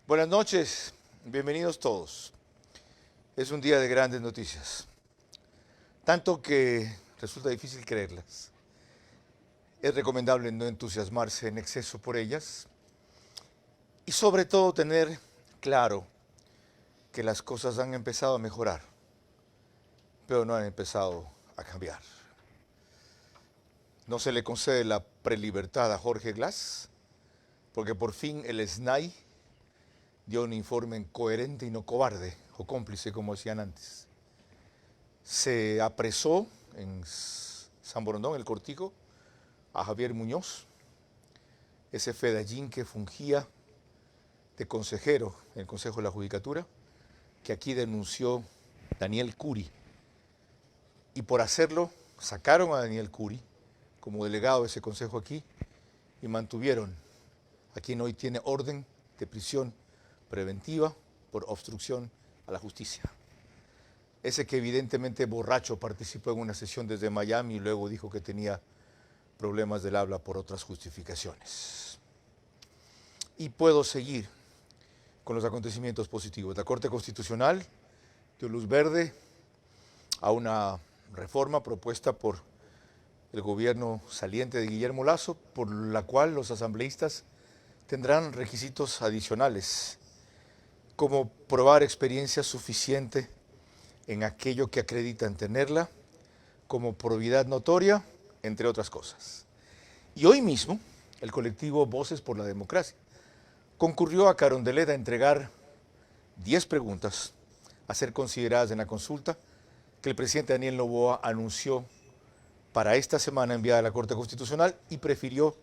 Buenas noches, bienvenidos todos. Es un día de grandes noticias, tanto que resulta difícil creerlas. Es recomendable no entusiasmarse en exceso por ellas y sobre todo tener claro que las cosas han empezado a mejorar, pero no han empezado a cambiar. No se le concede la prelibertad a Jorge Glass, porque por fin el SNAI dio un informe coherente y no cobarde o cómplice como decían antes. Se apresó en San Borondón, el Cortijo, a Javier Muñoz, ese fedallín que fungía de consejero en el Consejo de la Judicatura, que aquí denunció Daniel Curi. Y por hacerlo, sacaron a Daniel Curi como delegado de ese consejo aquí y mantuvieron a quien hoy tiene orden de prisión preventiva por obstrucción a la justicia. Ese que evidentemente borracho participó en una sesión desde Miami y luego dijo que tenía problemas del habla por otras justificaciones. Y puedo seguir con los acontecimientos positivos. La Corte Constitucional dio luz verde a una reforma propuesta por el gobierno saliente de Guillermo Lasso, por la cual los asambleístas tendrán requisitos adicionales, como probar experiencia suficiente en aquello que acreditan tenerla, como probidad notoria, entre otras cosas. Y hoy mismo, el colectivo Voces por la Democracia concurrió a Carondelet a entregar 10 preguntas a ser consideradas en la consulta que el presidente Daniel Noboa anunció para esta semana enviada a la Corte Constitucional y prefirió,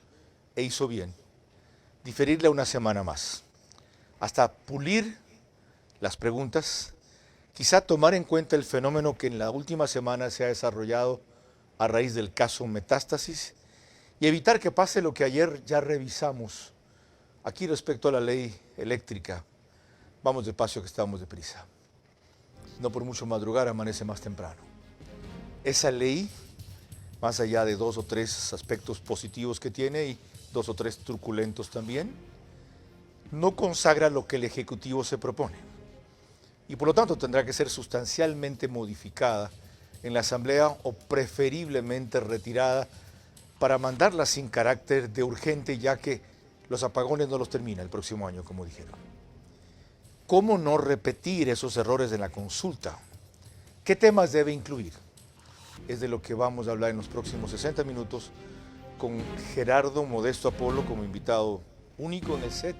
e hizo bien, diferirla una semana más, hasta pulir las preguntas, quizá tomar en cuenta el fenómeno que en la última semana se ha desarrollado a raíz del caso Metástasis y evitar que pase lo que ayer ya revisamos aquí respecto a la ley eléctrica. Vamos despacio que estamos deprisa. No por mucho madrugar amanece más temprano. Esa ley, más allá de 2 o 3 aspectos positivos que tiene y 2 o 3 truculentos también, no consagra lo que el Ejecutivo se propone. Y por lo tanto tendrá que ser sustancialmente modificada en la Asamblea o preferiblemente retirada para mandarla sin carácter de urgente, ya que los apagones no los termina el próximo año, como dijeron. ¿Cómo no repetir esos errores en la consulta? ¿Qué temas debe incluir? Es de lo que vamos a hablar en los próximos 60 minutos con Gerardo Modesto Apolo como invitado único en el set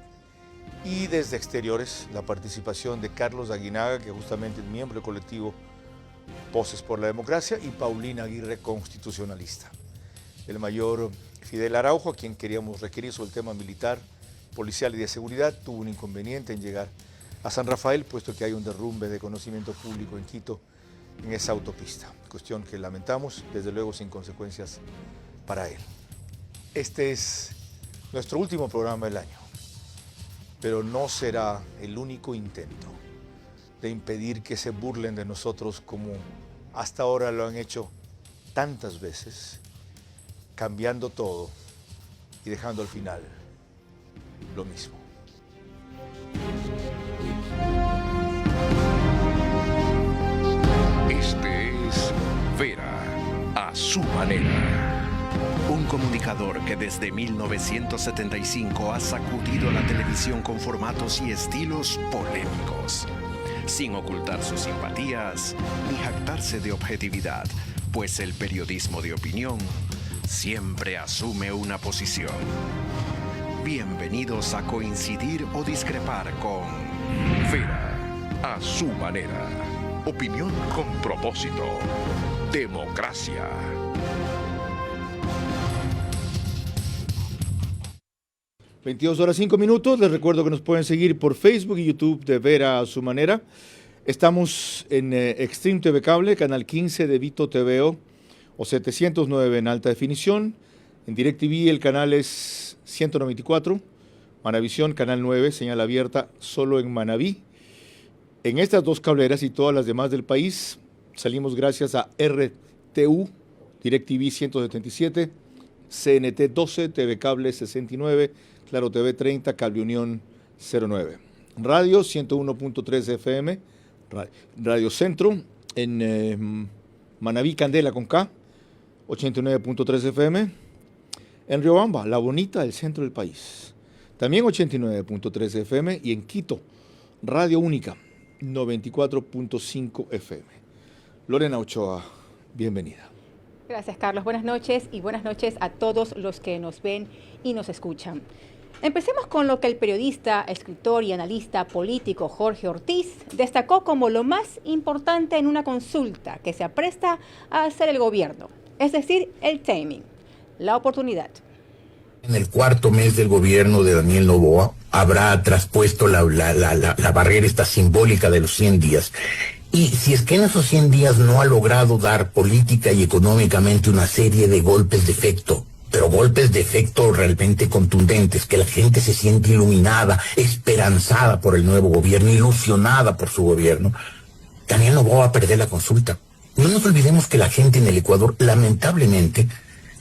y desde exteriores la participación de Carlos Aguinaga, que justamente es miembro del colectivo Voces por la Democracia, y Paulina Aguirre, constitucionalista. El mayor Fidel Araujo, a quien queríamos requerir sobre el tema militar, policial y de seguridad, tuvo un inconveniente en llegar a San Rafael, puesto que hay un derrumbe de conocimiento público en Quito, en esa autopista. Cuestión que lamentamos, desde luego sin consecuencias para él. Este es nuestro último programa del año, pero no será el único intento de impedir que se burlen de nosotros como hasta ahora lo han hecho tantas veces, cambiando todo y dejando al final lo mismo. Este es Vera a su manera. Un comunicador que desde 1975 ha sacudido la televisión con formatos y estilos polémicos, sin ocultar sus simpatías ni jactarse de objetividad, pues el periodismo de opinión siempre asume una posición. Bienvenidos a coincidir o discrepar con Vera a su manera. Opinión con propósito. Democracia. (22:05). Les recuerdo que nos pueden seguir por Facebook y YouTube de Vera a su manera. Estamos en Extreme TV Cable, canal 15 de Vito TVO o 709 en alta definición. En DirecTV el canal es 194. Manavisión, canal 9, señal abierta solo en Manabí. En estas dos cableras y todas las demás del país salimos gracias a RTU, DirecTV 177, CNT 12, TV Cable 69, Claro TV 30, Cable Unión 09. Radio 101.3 FM, Radio Centro, en Manabí, Candela con K, 89.3 FM, en Riobamba, La Bonita, el centro del país, también 89.3 FM, y en Quito, Radio Única, 94.5 FM. Lorena Ochoa, bienvenida. Gracias, Carlos. Buenas noches y buenas noches a todos los que nos ven y nos escuchan. Empecemos con lo que el periodista, escritor y analista político Jorge Ortiz destacó como lo más importante en una consulta que se apresta a hacer el gobierno, es decir, el timing, la oportunidad. En el cuarto mes del gobierno de Daniel Noboa habrá traspuesto la barrera esta simbólica de los 100 días. Y si es que en esos 100 días no ha logrado dar política y económicamente una serie de golpes de efecto, pero golpes de efecto realmente contundentes, que la gente se siente iluminada, esperanzada por el nuevo gobierno, ilusionada por su gobierno, Daniel Noboa va a perder la consulta. No nos olvidemos que la gente en el Ecuador, lamentablemente,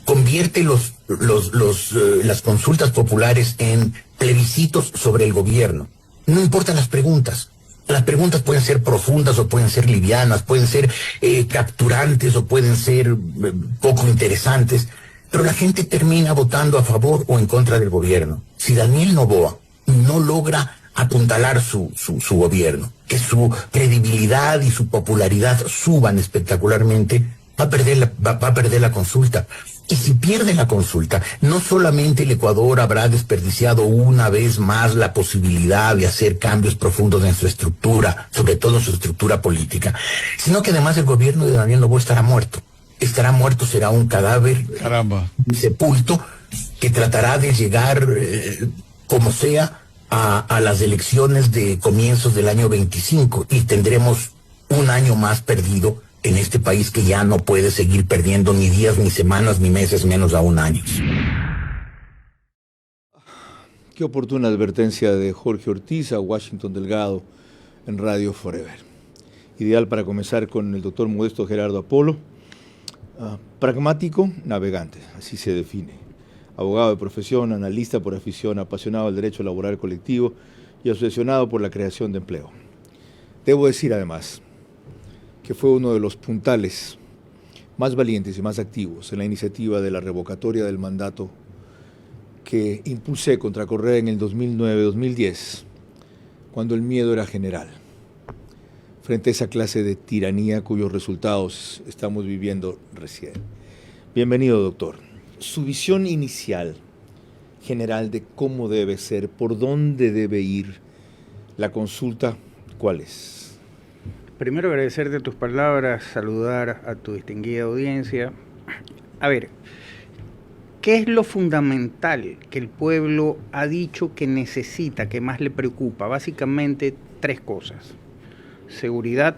convierte las consultas populares en plebiscitos sobre el gobierno. No importan las preguntas. Las preguntas pueden ser profundas o pueden ser livianas, pueden ser capturantes o pueden ser poco interesantes, pero la gente termina votando a favor o en contra del gobierno. Si Daniel Noboa no logra apuntalar su gobierno, que su credibilidad y su popularidad suban espectacularmente, va a perder la consulta. Y si pierde la consulta, no solamente el Ecuador habrá desperdiciado una vez más la posibilidad de hacer cambios profundos en su estructura, sobre todo en su estructura política, sino que además el gobierno de Daniel Noboa estará muerto. Estará muerto, será un cadáver sepulto que tratará de llegar, como sea, a las elecciones de comienzos del año 25 y tendremos un año más perdido en este país que ya no puede seguir perdiendo ni días, ni semanas, ni meses, menos aún años. Qué oportuna advertencia de Jorge Ortiz a Washington Delgado en Radio Forever. Ideal para comenzar con el doctor Modesto Gerardo Apolo. Pragmático, navegante, así se define. Abogado de profesión, analista por afición, apasionado del derecho laboral colectivo y obsesionado por la creación de empleo. Debo decir además que fue uno de los puntales más valientes y más activos en la iniciativa de la revocatoria del mandato que impulsé contra Correa en el 2009-2010, cuando el miedo era general, frente a esa clase de tiranía cuyos resultados estamos viviendo recién. Bienvenido, doctor. Su visión inicial, general, de cómo debe ser, por dónde debe ir la consulta, ¿cuál es? Primero agradecerte tus palabras, saludar a tu distinguida audiencia. A ver, ¿qué es lo fundamental que el pueblo ha dicho que necesita, que más le preocupa? Básicamente 3 cosas. Seguridad,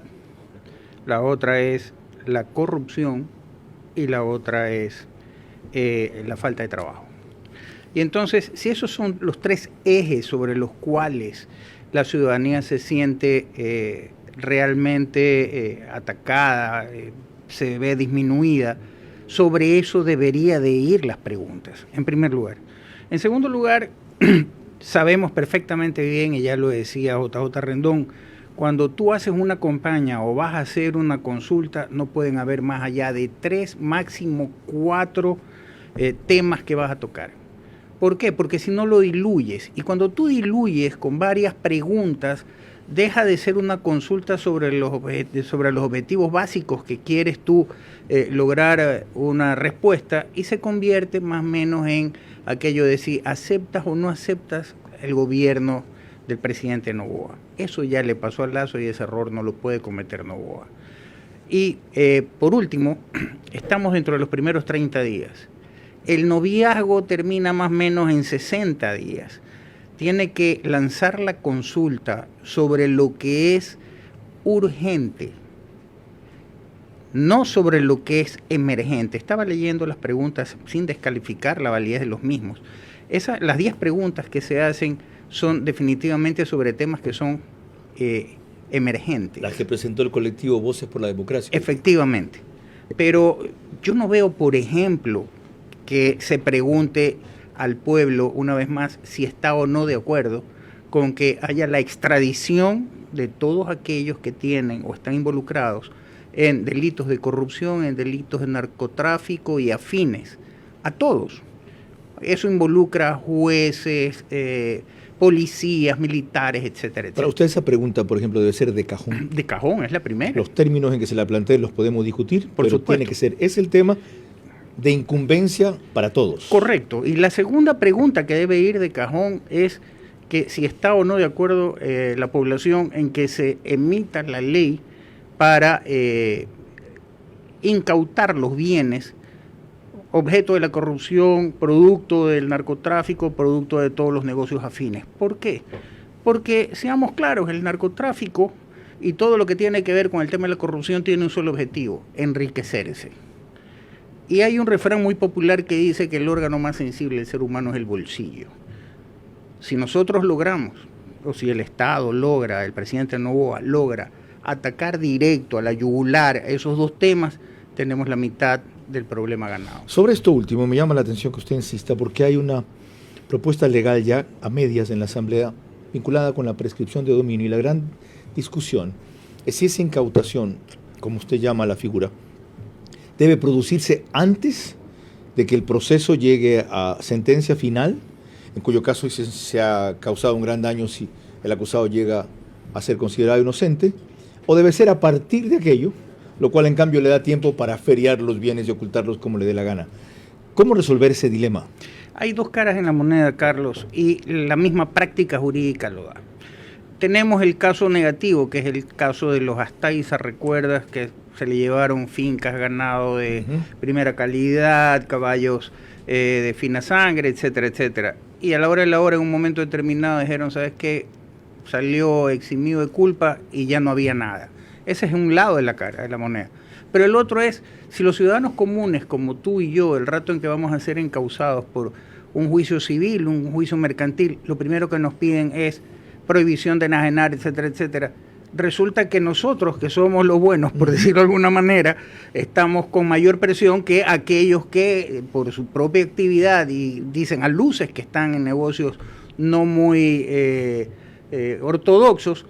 la otra es la corrupción y la otra es la falta de trabajo. Y entonces, si esos son los 3 ejes sobre los cuales la ciudadanía se siente realmente atacada, se ve disminuida, sobre eso debería de ir las preguntas, en primer lugar. En segundo lugar, sabemos perfectamente bien, y ya lo decía JJ Rendón, cuando tú haces una campaña o vas a hacer una consulta, no pueden haber más allá de 3, máximo 4 temas que vas a tocar. ¿Por qué? Porque si no lo diluyes. Y cuando tú diluyes con varias preguntas, deja de ser una consulta sobre los objetivos básicos que quieres tú lograr una respuesta y se convierte más o menos en aquello de si aceptas o no aceptas el gobierno del presidente Noboa. Eso ya le pasó al Lazo y ese error no lo puede cometer Noboa. Y por último, estamos dentro de los primeros 30 días. El noviazgo termina más o menos en 60 días. Tiene que lanzar la consulta sobre lo que es urgente, no sobre lo que es emergente. Estaba leyendo las preguntas sin descalificar la validez de los mismos. Las 10 preguntas que se hacen son definitivamente sobre temas que son emergentes. Las que presentó el colectivo Voces por la Democracia. Efectivamente. Pero yo no veo, por ejemplo, que se pregunte al pueblo, una vez más, si está o no de acuerdo con que haya la extradición de todos aquellos que tienen o están involucrados en delitos de corrupción, en delitos de narcotráfico y afines, a todos. Eso involucra jueces, policías, militares, etcétera, etcétera. Para usted esa pregunta, por ejemplo, debe ser de cajón. De cajón, es la primera. Los términos en que se la planteen los podemos discutir, Por pero supuesto. tiene que ser, es el tema de incumbencia para todos. Correcto. Y la segunda pregunta que debe ir de cajón es que si está o no de acuerdo la población en que se emita la ley para incautar los bienes objeto de la corrupción, producto del narcotráfico, producto de todos los negocios afines. ¿Por qué? Porque, seamos claros, el narcotráfico y todo lo que tiene que ver con el tema de la corrupción tiene un solo objetivo: enriquecerse. Y hay un refrán muy popular que dice que el órgano más sensible del ser humano es el bolsillo. Si nosotros logramos, o si el Estado logra, el presidente Noboa logra atacar directo a la yugular esos dos temas, tenemos la mitad del problema ganado. Sobre esto último, me llama la atención que usted insista, porque hay una propuesta legal ya a medias en la Asamblea vinculada con la prescripción de dominio, y la gran discusión es si esa incautación, como usted llama la figura, debe producirse antes de que el proceso llegue a sentencia final, en cuyo caso se ha causado un gran daño si el acusado llega a ser considerado inocente, o debe ser a partir de aquello, lo cual en cambio le da tiempo para feriar los bienes y ocultarlos como le dé la gana. ¿Cómo resolver ese dilema? Hay dos caras en la moneda, Carlos, y la misma práctica jurídica lo da. Tenemos el caso negativo, que es el caso de los Astaiza, recuerdas que se le llevaron fincas, ganado de primera calidad, caballos de fina sangre, etcétera, etcétera. Y a la hora de la hora, en un momento determinado, dijeron, ¿sabes qué? Salió eximido de culpa y ya no había nada. Ese es un lado de la cara, de la moneda. Pero el otro es, si los ciudadanos comunes, como tú y yo, el rato en que vamos a ser encausados por un juicio civil, un juicio mercantil, lo primero que nos piden es prohibición de enajenar, etcétera, etcétera. Resulta que nosotros, que somos los buenos, por decirlo de alguna manera, estamos con mayor presión que aquellos que, por su propia actividad, y dicen a luces que están en negocios no muy ortodoxos,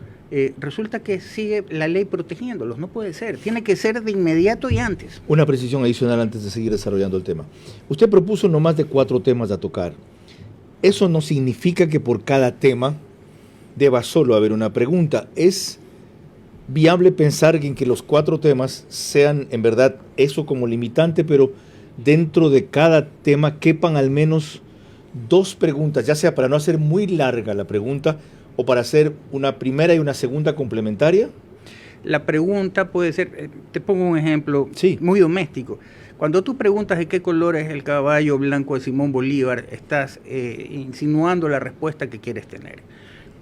resulta que sigue la ley protegiéndolos. No puede ser, tiene que ser de inmediato y antes. Una precisión adicional antes de seguir desarrollando el tema. Usted propuso no más de 4 temas a tocar. Eso no significa que por cada tema deba solo haber una pregunta. Es viable pensar en que los 4 temas sean en verdad eso como limitante, pero dentro de cada tema quepan al menos 2 preguntas, ya sea para no hacer muy larga la pregunta o para hacer una primera y una segunda complementaria. La pregunta puede ser, te pongo un ejemplo muy doméstico. Cuando tú preguntas de qué color es el caballo blanco de Simón Bolívar, estás insinuando la respuesta que quieres tener.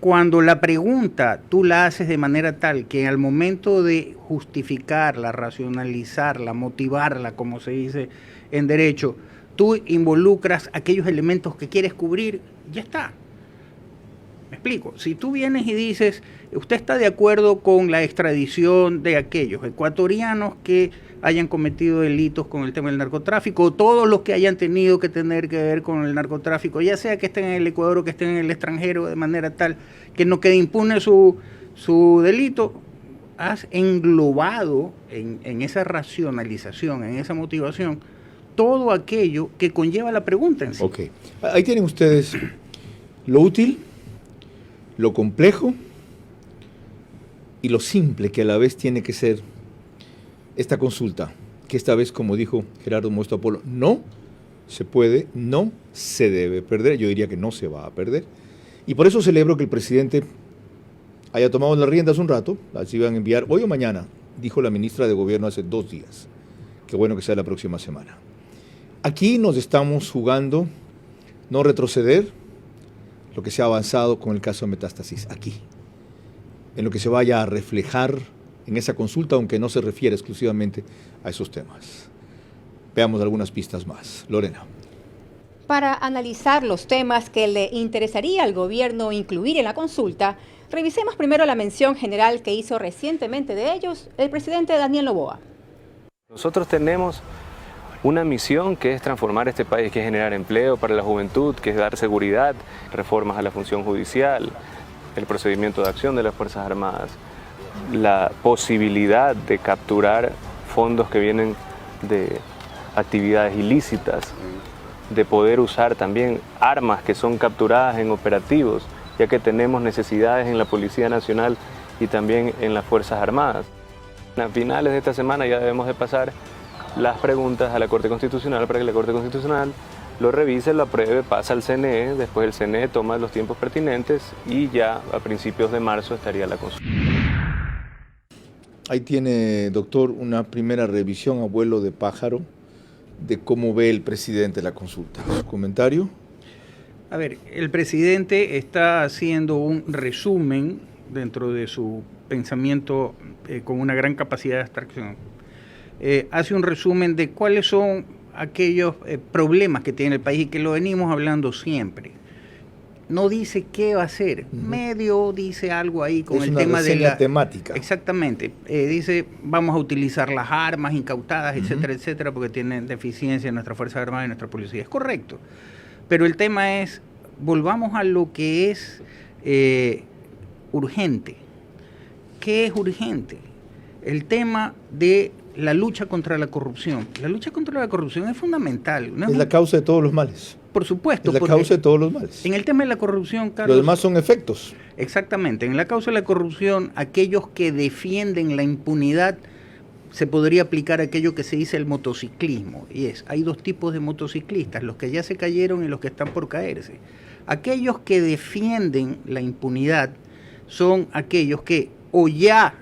Cuando la pregunta tú la haces de manera tal que al momento de justificarla, racionalizarla, motivarla, como se dice en derecho, tú involucras aquellos elementos que quieres cubrir, ya está. Me explico. Si tú vienes y dices, usted está de acuerdo con la extradición de aquellos ecuatorianos que hayan cometido delitos con el tema del narcotráfico, o todos los que hayan tenido que tener que ver con el narcotráfico, ya sea que estén en el Ecuador o que estén en el extranjero, de manera tal que no quede impune su delito, has englobado en esa racionalización, en esa motivación, todo aquello que conlleva la pregunta en sí. Ok. Ahí tienen ustedes lo útil, lo complejo y lo simple que a la vez tiene que ser esta consulta, que esta vez, como dijo Gerardo Modesto Apolo, no se puede, no se debe perder. Yo diría que no se va a perder. Y por eso celebro que el presidente haya tomado las riendas un rato, las iban a enviar hoy o mañana, dijo la ministra de Gobierno hace 2 días. Qué bueno que sea la próxima semana. Aquí nos estamos jugando no retroceder lo que se ha avanzado con el caso de Metástasis, aquí, en lo que se vaya a reflejar en esa consulta, aunque no se refiere exclusivamente a esos temas. Veamos algunas pistas más. Lorena. Para analizar los temas que le interesaría al gobierno incluir en la consulta, revisemos primero la mención general que hizo recientemente de ellos el presidente Daniel Noboa. Nosotros tenemos una misión que es transformar este país, que es generar empleo para la juventud, que es dar seguridad, reformas a la función judicial, el procedimiento de acción de las Fuerzas Armadas, la posibilidad de capturar fondos que vienen de actividades ilícitas, de poder usar también armas que son capturadas en operativos, ya que tenemos necesidades en la Policía Nacional y también en las Fuerzas Armadas. A finales de esta semana ya debemos de pasar las preguntas a la Corte Constitucional para que la Corte Constitucional lo revise, lo apruebe, pasa al CNE, después el CNE toma los tiempos pertinentes y ya a principios de marzo estaría la consulta. Ahí tiene, doctor, una primera revisión a vuelo de pájaro de cómo ve el presidente la consulta. ¿Su comentario? A ver, el presidente está haciendo un resumen dentro de su pensamiento con una gran capacidad de abstracción. Hace un resumen de cuáles son aquellos problemas que tiene el país y que lo venimos hablando siempre. No dice qué va a hacer, medio dice algo ahí con el tema de la temática. Exactamente, dice vamos a utilizar las armas incautadas, etcétera, etcétera, porque tienen deficiencia en nuestra Fuerza Armada y nuestra policía. Es correcto, pero el tema es, volvamos a lo que es urgente. ¿Qué es urgente? El tema de la lucha contra la corrupción. La lucha contra la corrupción es fundamental. ¿No? Es la causa de todos los males. Por supuesto. Es la causa de todos los males. En el tema de la corrupción, Carlos... Los demás son efectos. Exactamente. En la causa de la corrupción, aquellos que defienden la impunidad, se podría aplicar aquello que se dice el motociclismo. Y hay dos tipos de motociclistas, los que ya se cayeron y los que están por caerse. Aquellos que defienden la impunidad son aquellos que o ya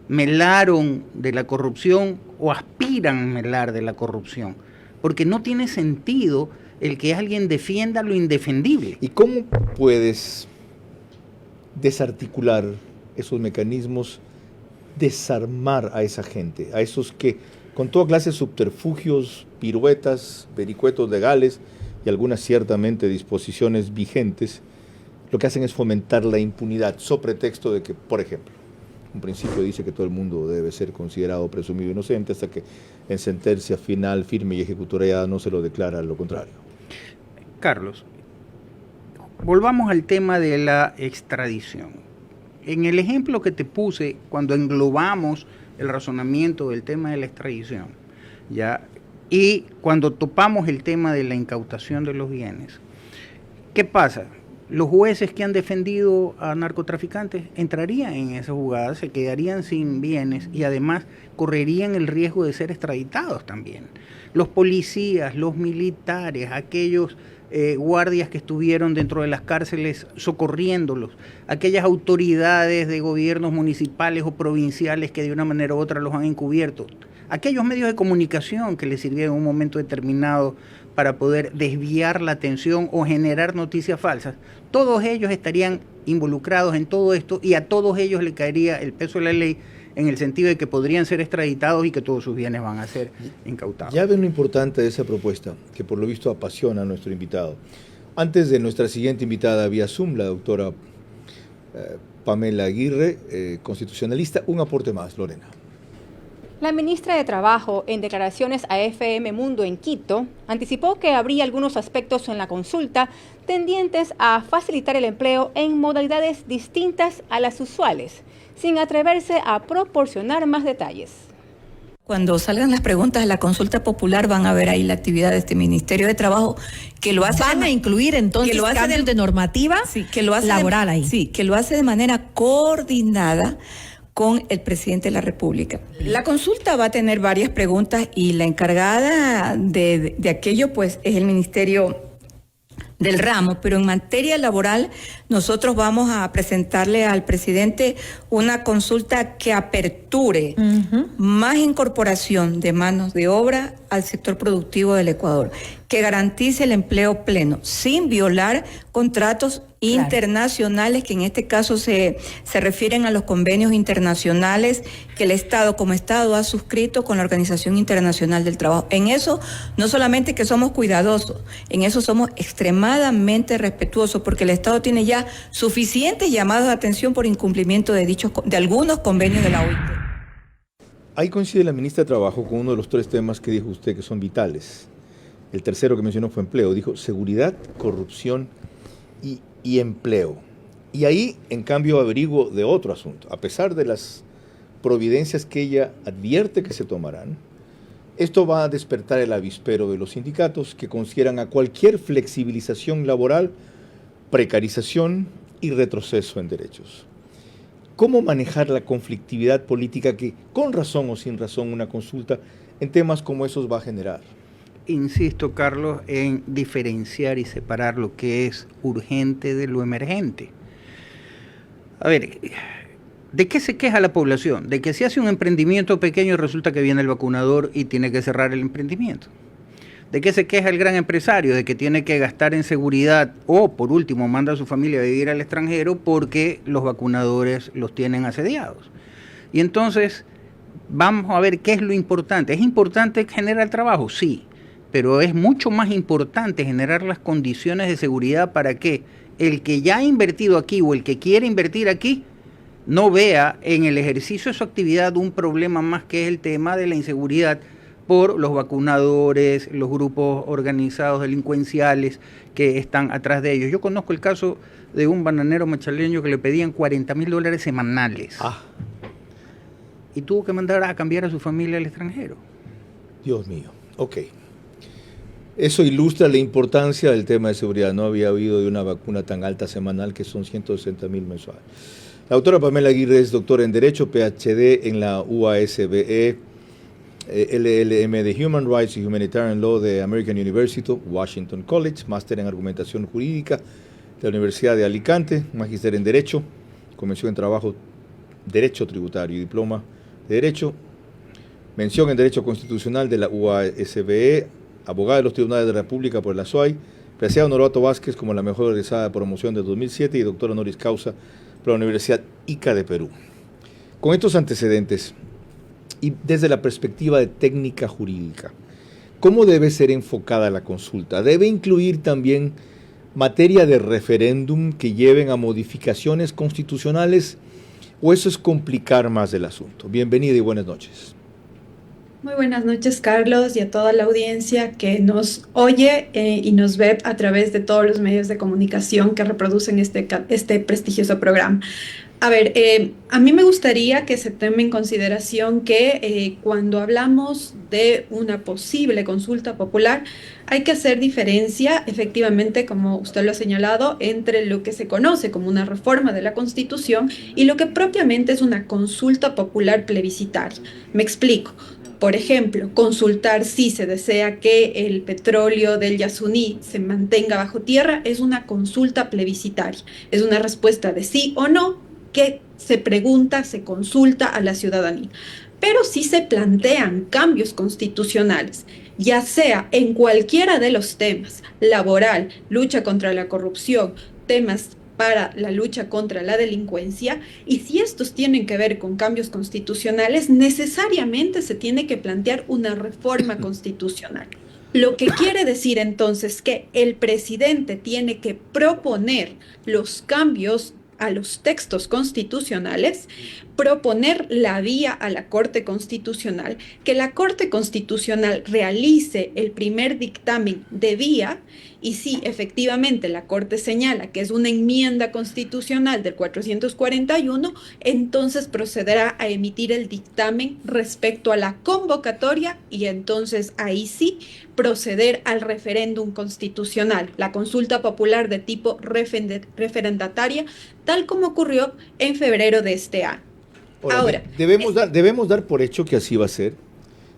melaron de la corrupción o aspiran a melar de la corrupción, porque no tiene sentido el que alguien defienda lo indefendible. ¿Y cómo puedes desarticular esos mecanismos, desarmar a esa gente, a esos que con toda clase de subterfugios, piruetas, vericuetos legales y algunas ciertamente disposiciones vigentes, lo que hacen es fomentar la impunidad, sobre pretexto de que, por ejemplo, un principio dice que todo el mundo debe ser considerado presumido inocente hasta que en sentencia final, firme y ejecutoriada no se lo declara lo contrario? Carlos, volvamos al tema de la extradición. En el ejemplo que te puse, cuando englobamos el razonamiento del tema de la extradición, ¿ya? Y cuando topamos el tema de la incautación de los bienes, ¿qué pasa? Los jueces que han defendido a narcotraficantes entrarían en esa jugada, se quedarían sin bienes y además correrían el riesgo de ser extraditados también. Los policías, los militares, aquellos guardias que estuvieron dentro de las cárceles socorriéndolos, aquellas autoridades de gobiernos municipales o provinciales que de una manera u otra los han encubierto, aquellos medios de comunicación que les sirvieron en un momento determinado para poder desviar la atención o generar noticias falsas, todos ellos estarían involucrados en todo esto y a todos ellos le caería el peso de la ley en el sentido de que podrían ser extraditados y que todos sus bienes van a ser incautados. Ya ven lo importante de esa propuesta, que por lo visto apasiona a nuestro invitado. Antes de nuestra siguiente invitada vía Zoom, la doctora Pamela Aguirre, constitucionalista, un aporte más, Lorena. La ministra de Trabajo, en declaraciones a FM Mundo en Quito, anticipó que habría algunos aspectos en la consulta tendientes a facilitar el empleo en modalidades distintas a las usuales, sin atreverse a proporcionar más detalles. Cuando salgan las preguntas de la consulta popular van a ver ahí la actividad de este Ministerio de Trabajo que lo hace. Van a incluir entonces cambios de normativa laboral ahí. Sí, que lo hace de manera coordinada con el presidente de la República. La consulta va a tener varias preguntas y la encargada de aquello pues es el Ministerio del ramo, pero en materia laboral nosotros vamos a presentarle al presidente una consulta que aperture más incorporación de manos de obra al sector productivo del Ecuador, que garantice el empleo pleno, sin violar contratos internacionales, que en este caso se refieren a los convenios internacionales que el Estado como Estado ha suscrito con la Organización Internacional del Trabajo. En eso no solamente que somos cuidadosos, en eso somos extremadamente respetuosos, porque el Estado tiene ya suficientes llamados de atención por incumplimiento de algunos convenios de la OIT. Ahí coincide la ministra de Trabajo con uno de los tres temas que dijo usted que son vitales. El tercero que mencionó fue empleo. Dijo seguridad, corrupción y empleo. Y ahí, en cambio, averiguo de otro asunto. A pesar de las providencias que ella advierte que se tomarán, esto va a despertar el avispero de los sindicatos que consideran a cualquier flexibilización laboral, precarización y retroceso en derechos. ¿Cómo manejar la conflictividad política que, con razón o sin razón, una consulta en temas como esos va a generar? Insisto, Carlos, en diferenciar y separar lo que es urgente de lo emergente. A ver, ¿de qué se queja la población? De que si hace un emprendimiento pequeño resulta que viene el vacunador y tiene que cerrar el emprendimiento. ¿De qué se queja el gran empresario? De que tiene que gastar en seguridad o, por último, manda a su familia a vivir al extranjero porque los vacunadores los tienen asediados. Y entonces, vamos a ver qué es lo importante. ¿Es importante generar trabajo? Sí, pero es mucho más importante generar las condiciones de seguridad para que el que ya ha invertido aquí o el que quiere invertir aquí no vea en el ejercicio de su actividad un problema más, que es el tema de la inseguridad por los vacunadores, los grupos organizados delincuenciales que están atrás de ellos. Yo conozco el caso de un bananero machaleño que le pedían $40,000 semanales. Y tuvo que mandar a cambiar a su familia al extranjero. Dios mío, ok. Eso ilustra la importancia del tema de seguridad. No había habido de una vacuna tan alta semanal, que son 160,000 mensuales. La doctora Pamela Aguirre es doctora en Derecho, PhD en la UASBE, LLM de Human Rights y Humanitarian Law de American University, Washington College, máster en Argumentación Jurídica de la Universidad de Alicante, magíster en Derecho, Convención en Trabajo, Derecho Tributario y Diploma de Derecho, mención en Derecho Constitucional de la UASBE, abogada de los Tribunales de la República por la SOAI, Preciado Norato Vázquez como la mejor egresada de promoción de 2007 y doctora honoris causa por la Universidad Ica de Perú. Con estos antecedentes, y desde la perspectiva de técnica jurídica, ¿cómo debe ser enfocada la consulta? ¿Debe incluir también materia de referéndum que lleven a modificaciones constitucionales o eso es complicar más el asunto? Bienvenida y buenas noches. Muy buenas noches, Carlos, y a toda la audiencia que nos oye y nos ve a través de todos los medios de comunicación que reproducen este prestigioso programa. A ver, a mí me gustaría que se tome en consideración que cuando hablamos de una posible consulta popular, hay que hacer diferencia, efectivamente, como usted lo ha señalado, entre lo que se conoce como una reforma de la Constitución y lo que propiamente es una consulta popular plebiscitaria. Me explico. Por ejemplo, consultar si se desea que el petróleo del Yasuní se mantenga bajo tierra es una consulta plebiscitaria. Es una respuesta de sí o no que se pregunta, se consulta a la ciudadanía. Pero si se plantean cambios constitucionales, ya sea en cualquiera de los temas, laboral, lucha contra la corrupción, temas para la lucha contra la delincuencia, y si estos tienen que ver con cambios constitucionales, necesariamente se tiene que plantear una reforma constitucional. Lo que quiere decir entonces que el presidente tiene que proponer los cambios a los textos constitucionales, proponer la vía a la Corte Constitucional, que la Corte Constitucional realice el primer dictamen de vía, y si efectivamente la Corte señala que es una enmienda constitucional del 441, entonces procederá a emitir el dictamen respecto a la convocatoria y entonces ahí sí proceder al referéndum constitucional, la consulta popular de tipo referendataria, tal como ocurrió en febrero de este año. Ahora, debemos dar por hecho que así va a ser,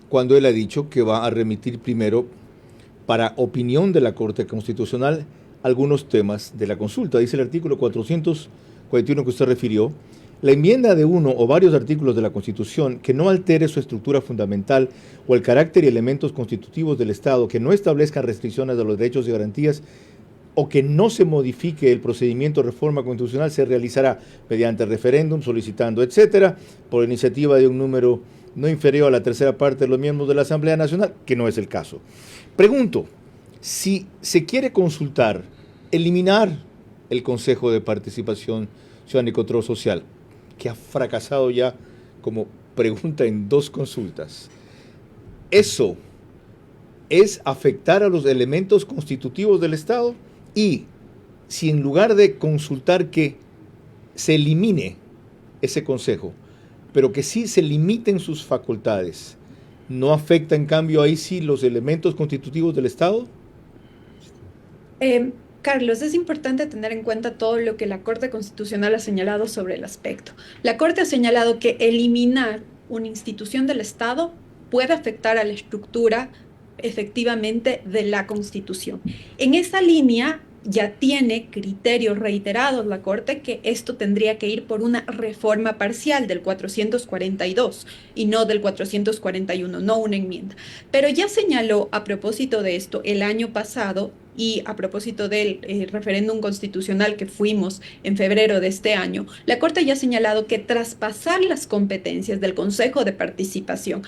cuando él ha dicho que va a remitir primero para opinión de la Corte Constitucional algunos temas de la consulta. Dice el artículo 441 que usted refirió: la enmienda de uno o varios artículos de la Constitución que no altere su estructura fundamental o el carácter y elementos constitutivos del Estado, que no establezcan restricciones a los derechos y garantías o que no se modifique el procedimiento de reforma constitucional, se realizará mediante referéndum, solicitando, etcétera, por iniciativa de un número no inferior a la tercera parte de los miembros de la Asamblea Nacional, que no es el caso. Pregunto, si se quiere consultar, eliminar el Consejo de Participación Ciudadana y Control Social, que ha fracasado ya como pregunta en 2 consultas, ¿eso es afectar a los elementos constitutivos del Estado? Y si en lugar de consultar que se elimine ese consejo, pero que sí se limiten sus facultades, ¿no afecta en cambio ahí sí los elementos constitutivos del Estado? Carlos, es importante tener en cuenta todo lo que la Corte Constitucional ha señalado sobre el aspecto. La Corte ha señalado que eliminar una institución del Estado puede afectar a la estructura efectivamente de la Constitución. En esa línea ya tiene criterios reiterados la Corte que esto tendría que ir por una reforma parcial del 442 y no del 441, no una enmienda. Pero ya señaló a propósito de esto el año pasado y a propósito del referéndum constitucional que fuimos en febrero de este año, la Corte ya ha señalado que traspasar las competencias del Consejo de Participación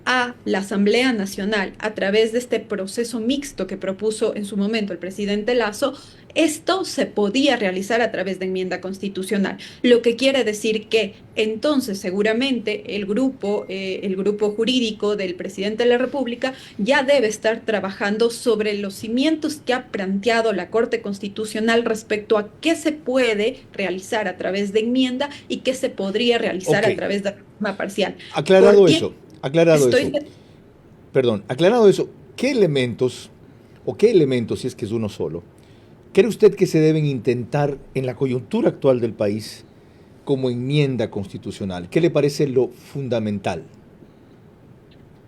a la Asamblea Nacional a través de este proceso mixto que propuso en su momento el presidente Lasso, esto se podía realizar a través de enmienda constitucional, lo que quiere decir que entonces seguramente el grupo jurídico del presidente de la República ya debe estar trabajando sobre los cimientos que ha planteado la Corte Constitucional respecto a qué se puede realizar a través de enmienda y qué se podría realizar a través de reforma parcial. Aclarado eso, ¿qué elementos, si es que es uno solo, cree usted que se deben intentar en la coyuntura actual del país como enmienda constitucional? ¿Qué le parece lo fundamental?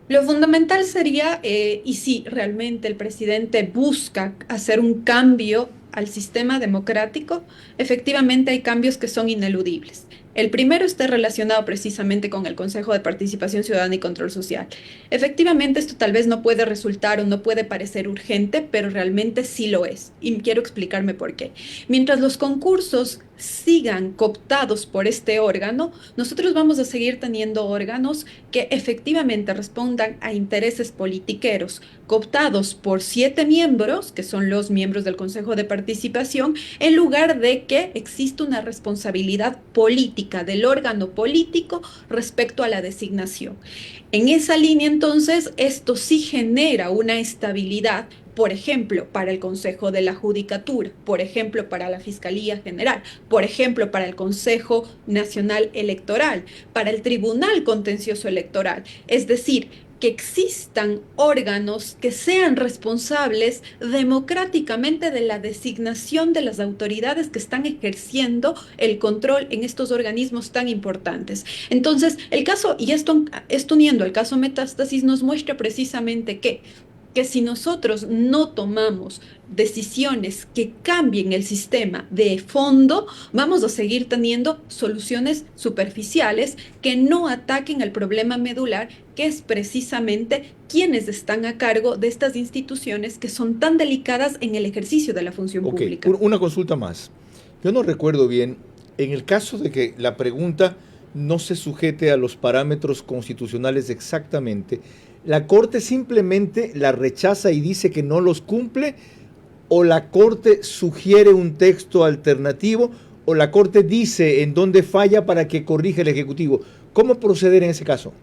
Lo fundamental sería, y si realmente el presidente busca hacer un cambio al sistema democrático, efectivamente hay cambios que son ineludibles. El primero está relacionado precisamente con el Consejo de Participación Ciudadana y Control Social. Efectivamente, esto tal vez no puede resultar o no puede parecer urgente, pero realmente sí lo es. Y quiero explicarme por qué. Mientras los concursos sigan cooptados por este órgano, nosotros vamos a seguir teniendo órganos que efectivamente respondan a intereses politiqueros, cooptados por 7 miembros, que son los miembros del Consejo de Participación, en lugar de que exista una responsabilidad política del órgano político respecto a la designación. En esa línea, entonces, esto sí genera una estabilidad, por ejemplo, para el Consejo de la Judicatura, por ejemplo, para la Fiscalía General, por ejemplo, para el Consejo Nacional Electoral, para el Tribunal Contencioso Electoral. Es decir, que existan órganos que sean responsables democráticamente de la designación de las autoridades que están ejerciendo el control en estos organismos tan importantes. Entonces, el caso, y esto uniendo al caso Metástasis, nos muestra precisamente que si nosotros no tomamos decisiones que cambien el sistema de fondo, vamos a seguir teniendo soluciones superficiales que no ataquen al problema medular, que es precisamente quienes están a cargo de estas instituciones que son tan delicadas en el ejercicio de la función pública. Una consulta más. Yo no recuerdo bien, en el caso de que la pregunta no se sujete a los parámetros constitucionales exactamente, ¿la Corte simplemente la rechaza y dice que no los cumple? ¿O la Corte sugiere un texto alternativo? ¿O la Corte dice en dónde falla para que corrija el Ejecutivo? ¿Cómo proceder en ese caso?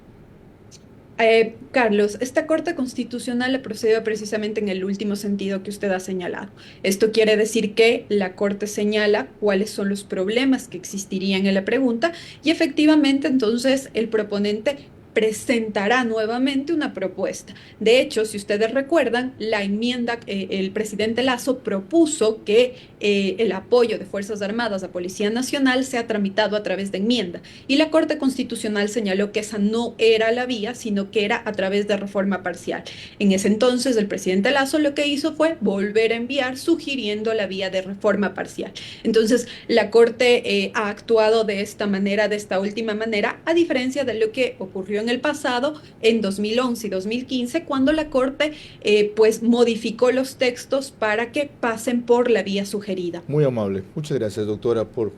Carlos, esta Corte Constitucional le procedió precisamente en el último sentido que usted ha señalado. Esto quiere decir que la Corte señala cuáles son los problemas que existirían en la pregunta y efectivamente entonces el proponente presentará nuevamente una propuesta. De hecho, si ustedes recuerdan, la enmienda, el presidente Lasso propuso que el apoyo de Fuerzas Armadas a Policía Nacional sea tramitado a través de enmienda. Y la Corte Constitucional señaló que esa no era la vía, sino que era a través de reforma parcial. En ese entonces, el presidente Lasso lo que hizo fue volver a enviar sugiriendo la vía de reforma parcial. Entonces, la Corte ha actuado de esta manera, de esta última manera, a diferencia de lo que ocurrió en el pasado, en 2011 y 2015, cuando la Corte pues modificó los textos para que pasen por la vía sugerida. Muy amable. Muchas gracias, doctora, por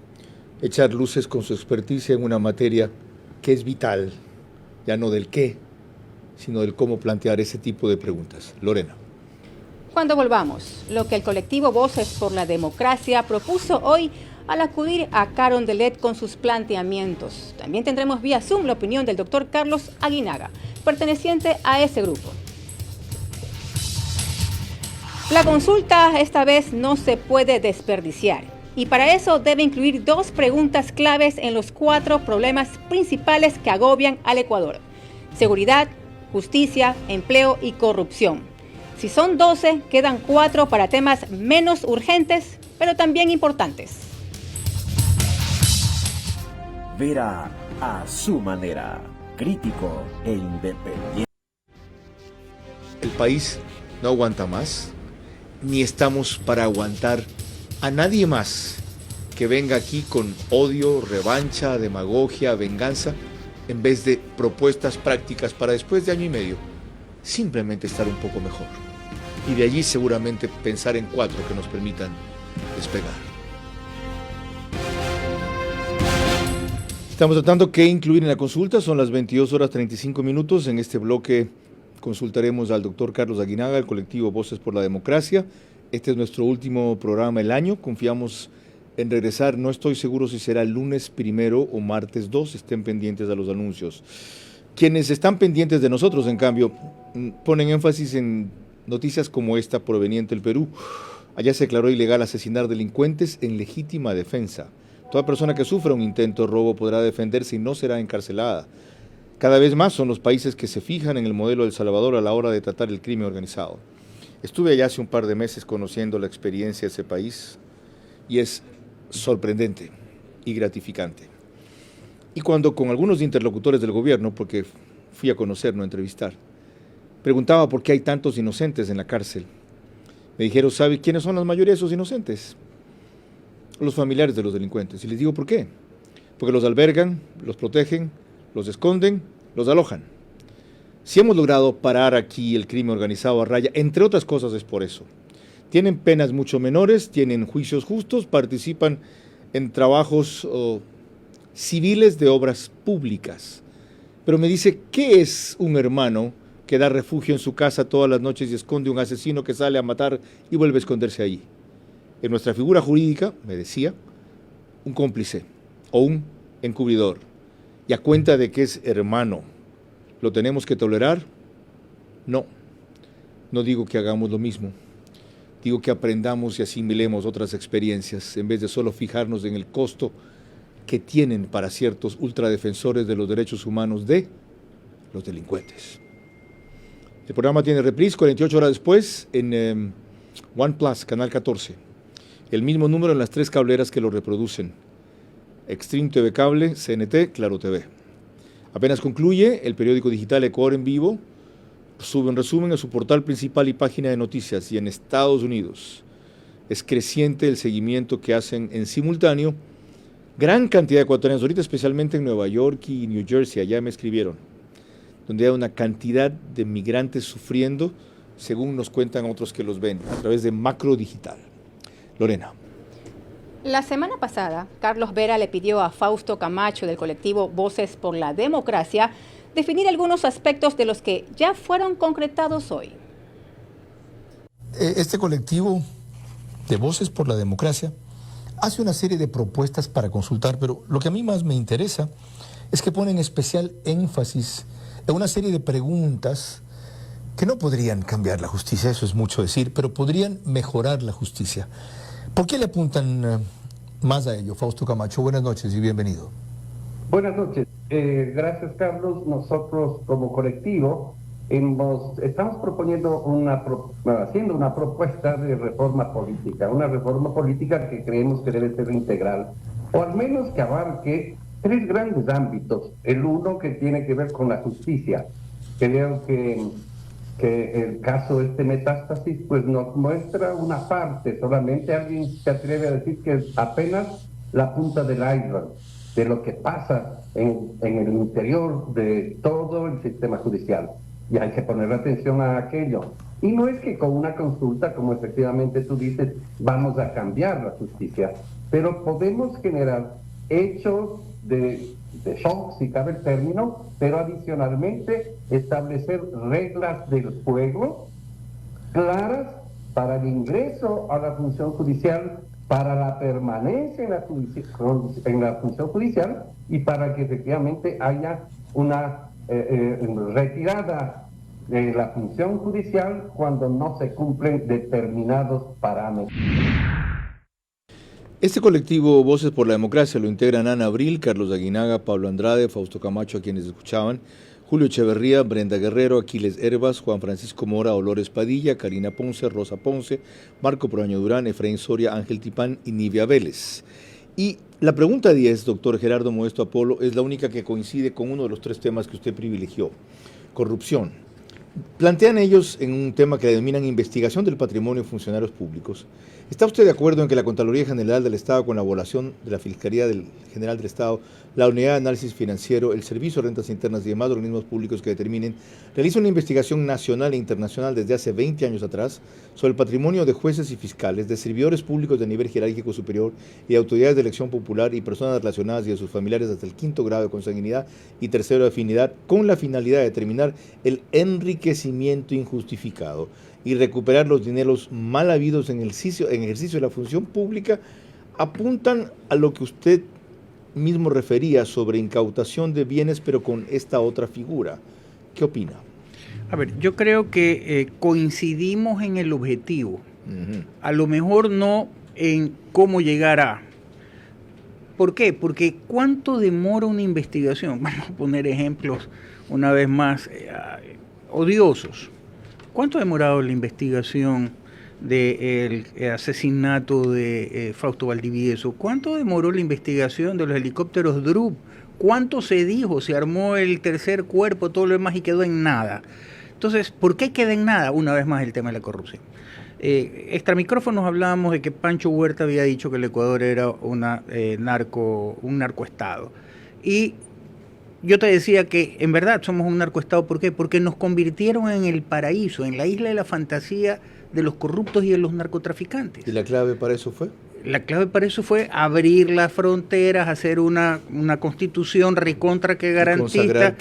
echar luces con su experticia en una materia que es vital, ya no del qué, sino del cómo plantear ese tipo de preguntas. Lorena. Cuando volvamos, lo que el colectivo Voces por la Democracia propuso hoy al acudir a Carondelet con sus planteamientos. También tendremos vía Zoom la opinión del doctor Carlos Aguinaga, perteneciente a ese grupo. La consulta esta vez no se puede desperdiciar Y para eso debe incluir 2 preguntas claves en los 4 problemas principales que agobian al Ecuador: seguridad, justicia, empleo y corrupción. Si son 12, quedan 4 para temas menos urgentes, pero también importantes. Vera a su manera, crítico e independiente. El país no aguanta más, ni estamos para aguantar a nadie más que venga aquí con odio, revancha, demagogia, venganza, en vez de propuestas prácticas para después de año y medio simplemente estar un poco mejor. Y de allí seguramente pensar en 4 que nos permitan despegar. Estamos tratando qué incluir en la consulta. Son las 22:35. En este bloque consultaremos al doctor Carlos Aguinaga, del colectivo Voces por la Democracia. Este es nuestro último programa del año. Confiamos en regresar. No estoy seguro si será el lunes 1 o martes 2. Estén pendientes a los anuncios. Quienes están pendientes de nosotros, en cambio, ponen énfasis en noticias como esta proveniente del Perú. Allá se declaró ilegal asesinar delincuentes en legítima defensa. Toda persona que sufra un intento de robo podrá defenderse y no será encarcelada. Cada vez más son los países que se fijan en el modelo de El Salvador a la hora de tratar el crimen organizado. Estuve allá hace un par de meses conociendo la experiencia de ese país y es sorprendente y gratificante. Y cuando con algunos interlocutores del gobierno, porque fui a conocer, no a entrevistar, preguntaba por qué hay tantos inocentes en la cárcel, me dijeron: ¿sabe quiénes son la mayoría de esos inocentes? Los familiares de los delincuentes. Y les digo: ¿por qué? Porque los albergan, los protegen, los esconden, los alojan. Si hemos logrado parar aquí el crimen organizado a raya, entre otras cosas es por eso. Tienen penas mucho menores, tienen juicios justos, participan en trabajos civiles de obras públicas. Pero me dice: ¿qué es un hermano que da refugio en su casa todas las noches y esconde un asesino que sale a matar y vuelve a esconderse allí? En nuestra figura jurídica, me decía, un cómplice o un encubridor. Y a cuenta de que es hermano, ¿lo tenemos que tolerar? No. No digo que hagamos lo mismo. Digo que aprendamos y asimilemos otras experiencias en vez de solo fijarnos en el costo que tienen para ciertos ultradefensores de los derechos humanos de los delincuentes. El programa tiene reprise 48 horas después en One Plus, Canal 14. El mismo número en las 3 cableras que lo reproducen: Extreme TV Cable, CNT, Claro TV. Apenas concluye, el periódico digital Ecuador en Vivo sube un resumen a su portal principal y página de noticias, y en Estados Unidos es creciente el seguimiento que hacen en simultáneo gran cantidad de ecuatorianos, ahorita especialmente en Nueva York y New Jersey, allá me escribieron, donde hay una cantidad de migrantes sufriendo, según nos cuentan otros que los ven, a través de Macro Digital. Lorena. La semana pasada, Carlos Vera le pidió a Fausto Camacho, del colectivo Voces por la Democracia, definir algunos aspectos de los que ya fueron concretados hoy. Este colectivo de Voces por la Democracia hace una serie de propuestas para consultar, pero lo que a mí más me interesa es que ponen especial énfasis en una serie de preguntas que no podrían cambiar la justicia, eso es mucho decir, pero podrían mejorar la justicia. ¿Por qué le apuntan más a ello? Fausto Camacho, buenas noches y bienvenido. Buenas noches. Gracias, Carlos. Nosotros como colectivo estamos proponiendo haciendo una propuesta de reforma política que creemos que debe ser integral, o al menos que abarque 3 grandes ámbitos. El uno, que tiene que ver con la justicia. Creo que el caso Metástasis pues nos muestra una parte, solamente alguien se atreve a decir que es apenas la punta del iceberg de lo que pasa en el interior de todo el sistema judicial, y hay que poner atención a aquello. Y no es que con una consulta, como efectivamente tú dices, vamos a cambiar la justicia, pero podemos generar hechos de shock, si cabe el término, pero adicionalmente establecer reglas del juego claras para el ingreso a la función judicial, para la permanencia en la función judicial, y para que efectivamente haya una retirada de la función judicial cuando no se cumplen determinados parámetros. Este colectivo Voces por la Democracia lo integran Ana Abril, Carlos Aguinaga, Pablo Andrade, Fausto Camacho, a quienes escuchaban, Julio Echeverría, Brenda Guerrero, Aquiles Herbas, Juan Francisco Mora, Dolores Padilla, Karina Ponce, Rosa Ponce, Marco Proaño Durán, Efraín Soria, Ángel Tipán y Nivia Vélez. Y la pregunta 10, doctor Gerardo Modesto Apolo, es la única que coincide con uno de los 3 temas que usted privilegió: corrupción. Plantean ellos en un tema que denominan investigación del patrimonio de funcionarios públicos. ¿Está usted de acuerdo en que la Contraloría General del Estado, con la evaluación de la Fiscalía General del Estado, la Unidad de Análisis Financiero, el Servicio de Rentas Internas y demás organismos públicos que determinen, realiza una investigación nacional e internacional desde hace 20 años atrás sobre el patrimonio de jueces y fiscales, de servidores públicos de nivel jerárquico superior y de autoridades de elección popular y personas relacionadas y de sus familiares hasta el 5º grado de consanguinidad y 3º de afinidad, con la finalidad de determinar el enriquecimiento injustificado y recuperar los dineros mal habidos en el ejercicio de la función pública? Apuntan a lo que usted mismo refería sobre incautación de bienes, pero con esta otra figura. ¿Qué opina? A ver, yo creo que coincidimos en el objetivo. A lo mejor no en cómo llegar a. ¿Por qué? Porque ¿cuánto demora una investigación? Vamos a poner ejemplos una vez más odiosos. ¿Cuánto ha demorado la investigación del asesinato de Fausto Valdivieso? ¿Cuánto demoró la investigación de los helicópteros Drup? ¿Cuánto se dijo? Se armó el tercer cuerpo, todo lo demás, y quedó en nada. Entonces, ¿por qué queda en nada? Una vez más el tema de la corrupción. Extra micrófonos hablábamos de que Pancho Huerta había dicho que el Ecuador era un narcoestado. Y yo te decía que en verdad somos un narcoestado. ¿Por qué? Porque nos convirtieron en el paraíso, en la isla de la fantasía de los corruptos y de los narcotraficantes. ¿Y la clave para eso fue? La clave para eso fue abrir las fronteras, hacer una constitución recontra que garantiza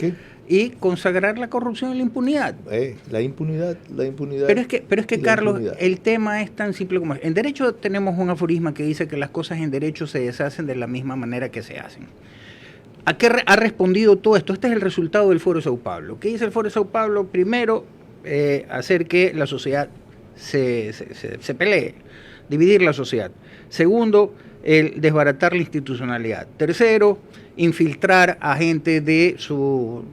y consagrar la corrupción y la impunidad. La impunidad. Pero es que Carlos, el tema es tan simple como es. En derecho tenemos un aforisma que dice que las cosas en derecho se deshacen de la misma manera que se hacen. ¿A qué ha respondido todo esto? Este es el resultado del Foro de Sao Paulo. ¿Qué dice el Foro de Sao Paulo? Primero, hacer que la sociedad se pelee, dividir la sociedad. Segundo, el desbaratar la institucionalidad. Tercero, infiltrar a gente de sus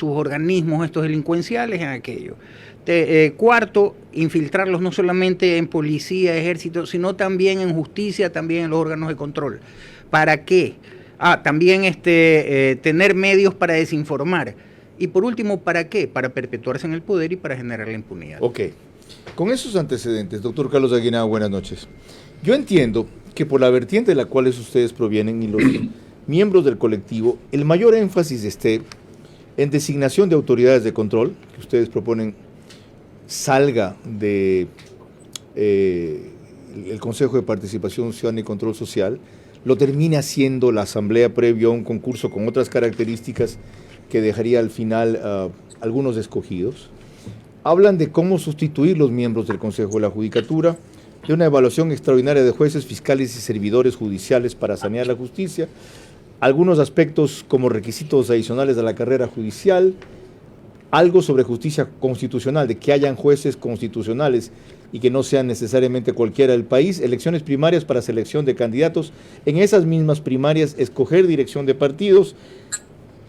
organismos estos delincuenciales en aquello. Cuarto, infiltrarlos no solamente en policía, ejército, sino también en justicia, también en los órganos de control. ¿Para qué? También tener medios para desinformar. Y por último, ¿para qué? Para perpetuarse en el poder y para generar la impunidad. Ok. Con esos antecedentes, doctor Carlos Aguinaga, buenas noches. Yo entiendo que por la vertiente de la cual ustedes provienen y los miembros del colectivo, el mayor énfasis esté en designación de autoridades de control, que ustedes proponen salga de el Consejo de Participación Ciudadana y Control Social, lo termine haciendo la asamblea previo a un concurso con otras características que dejaría al final algunos escogidos. Hablan de cómo sustituir los miembros del Consejo de la Judicatura, de una evaluación extraordinaria de jueces, fiscales y servidores judiciales para sanear la justicia, algunos aspectos como requisitos adicionales a la carrera judicial, algo sobre justicia constitucional, de que hayan jueces constitucionales y que no sean necesariamente cualquiera del país, elecciones primarias para selección de candidatos, en esas mismas primarias escoger dirección de partidos,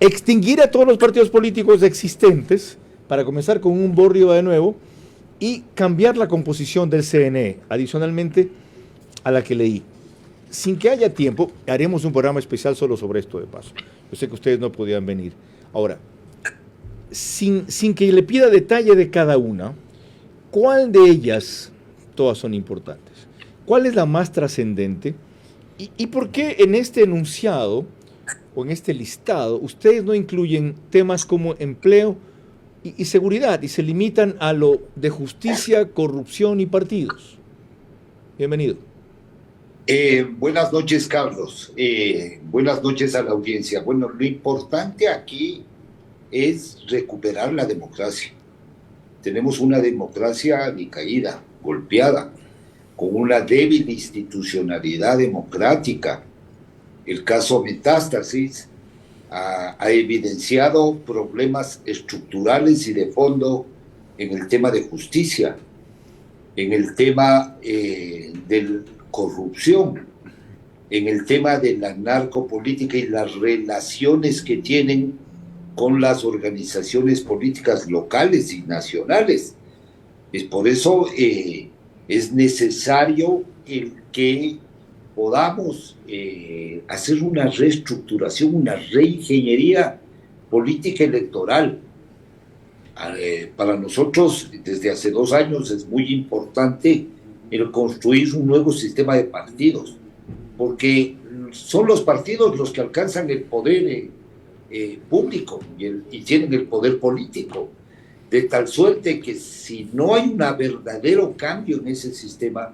extinguir a todos los partidos políticos existentes, para comenzar con un borrio de nuevo, y cambiar la composición del CNE, adicionalmente a la que leí. Sin que haya tiempo, haremos un programa especial solo sobre esto de paso. Yo sé que ustedes no podían venir. Ahora, sin que le pida detalle de cada una, ¿cuál de ellas, todas son importantes, cuál es la más trascendente y por qué en este enunciado o en este listado ustedes no incluyen temas como empleo y seguridad y se limitan a lo de justicia, corrupción y partidos? Bienvenido. Buenas noches, Carlos. Buenas noches a la audiencia. Bueno, lo importante aquí es recuperar la democracia. Tenemos una democracia decaída, golpeada, con una débil institucionalidad democrática. El caso Metástasis ha evidenciado problemas estructurales y de fondo en el tema de justicia, en el tema de corrupción. en el tema de la narcopolítica y las relaciones que tienen con las organizaciones políticas locales y nacionales. Es por eso es necesario el que podamos hacer una reestructuración, una reingeniería política electoral. Para nosotros, desde hace 2 años, es muy importante el construir un nuevo sistema de partidos, porque son los partidos los que alcanzan el poder público y tienen el poder político, de tal suerte que si no hay un verdadero cambio en ese sistema,